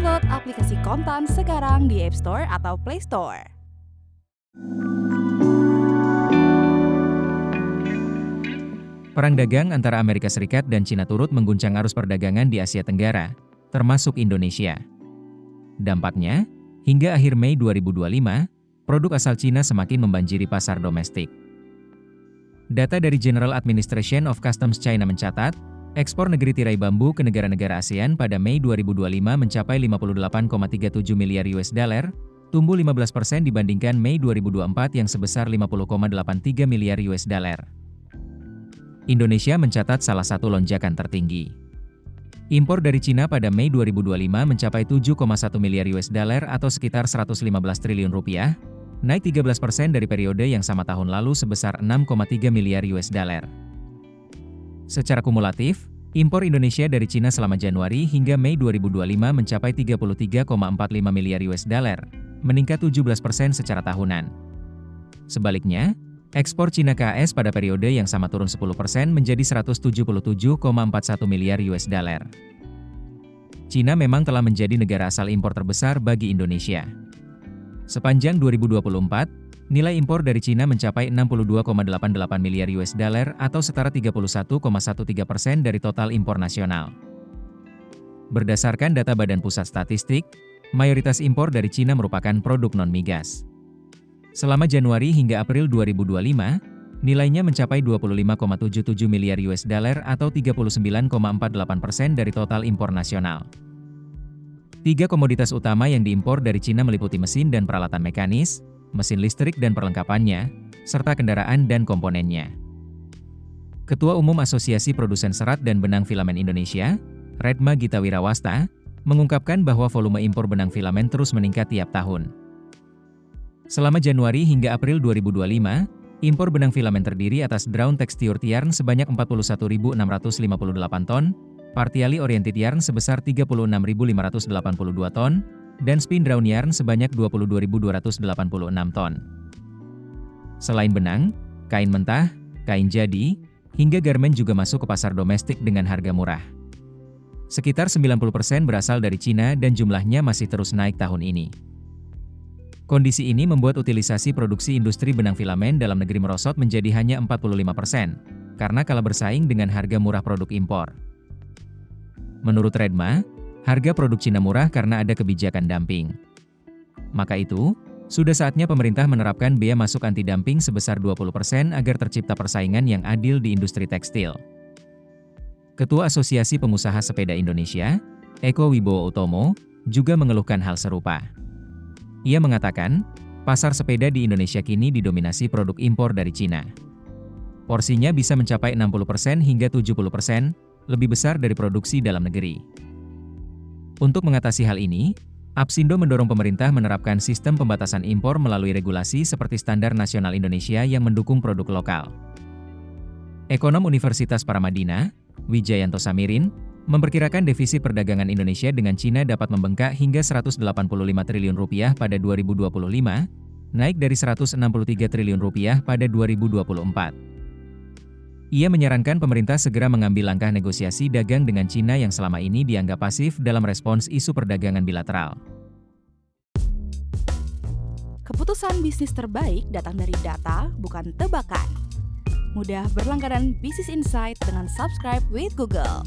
Download aplikasi Kontan sekarang di App Store atau Play Store. Perang dagang antara Amerika Serikat dan Cina turut mengguncang arus perdagangan di Asia Tenggara, termasuk Indonesia. Dampaknya, hingga akhir Mei 2025, produk asal Cina semakin membanjiri pasar domestik. Data dari General Administration of Customs China mencatat, ekspor negeri tirai bambu ke negara-negara ASEAN pada Mei 2025 mencapai 58,37 miliar US dollar, tumbuh 15% dibandingkan Mei 2024 yang sebesar 50,83 miliar US dollar. Indonesia mencatat salah satu lonjakan tertinggi. Impor dari Cina pada Mei 2025 mencapai 7,1 miliar US dollar atau sekitar 115 triliun rupiah, naik 13% dari periode yang sama tahun lalu sebesar 6,3 miliar US dollar. Secara kumulatif, impor Indonesia dari Cina selama Januari hingga Mei 2025 mencapai 33,45 miliar US dollar, meningkat 17% secara tahunan. Sebaliknya, ekspor Cina ke AS pada periode yang sama turun 10% menjadi 177,41 miliar US dollar. Cina memang telah menjadi negara asal impor terbesar bagi Indonesia. Sepanjang 2024, nilai impor dari Cina mencapai 62,88 miliar US dollar atau setara 31,13% dari total impor nasional. Berdasarkan data Badan Pusat Statistik, mayoritas impor dari Cina merupakan produk non-migas. Selama Januari hingga April 2025, nilainya mencapai 25,77 miliar US dollar atau 39,48% dari total impor nasional. Tiga komoditas utama yang diimpor dari Cina meliputi mesin dan peralatan mekanis, mesin listrik dan perlengkapannya, serta kendaraan dan komponennya. Ketua Umum Asosiasi Produsen Serat dan Benang Filamen Indonesia, Redma Gita Wirawasta, mengungkapkan bahwa volume impor benang filamen terus meningkat tiap tahun. Selama Januari hingga April 2025, impor benang filamen terdiri atas drawn texture yarn sebanyak 41.658 ton, partially oriented yarn sebesar 36.582 ton, dan spin drawn yarn sebanyak 22.286 ton. Selain benang, kain mentah, kain jadi, hingga garmen juga masuk ke pasar domestik dengan harga murah. Sekitar 90% berasal dari Cina dan jumlahnya masih terus naik tahun ini. Kondisi ini membuat utilisasi produksi industri benang filamen dalam negeri merosot menjadi hanya 45%, karena kalah bersaing dengan harga murah produk impor. Menurut Redma, harga produk Cina murah karena ada kebijakan dumping. Maka itu, sudah saatnya pemerintah menerapkan bea masuk anti-dumping sebesar 20% agar tercipta persaingan yang adil di industri tekstil. Ketua Asosiasi Pengusaha Sepeda Indonesia, Eko Wibowo Utomo, juga mengeluhkan hal serupa. Ia mengatakan, pasar sepeda di Indonesia kini didominasi produk impor dari Cina. Porsinya bisa mencapai 60% hingga 70%, lebih besar dari produksi dalam negeri. Untuk mengatasi hal ini, Apsindo mendorong pemerintah menerapkan sistem pembatasan impor melalui regulasi seperti Standar Nasional Indonesia yang mendukung produk lokal. Ekonom Universitas Paramadina, Wijayanto Samirin, memperkirakan defisit perdagangan Indonesia dengan Cina dapat membengkak hingga 185 triliun rupiah pada 2025, naik dari 163 triliun rupiah pada 2024. Ia menyarankan pemerintah segera mengambil langkah negosiasi dagang dengan Cina yang selama ini dianggap pasif dalam respons isu perdagangan bilateral. Keputusan bisnis terbaik datang dari data, bukan tebakan. Mudah berlangganan Business Insight dengan subscribe with Google.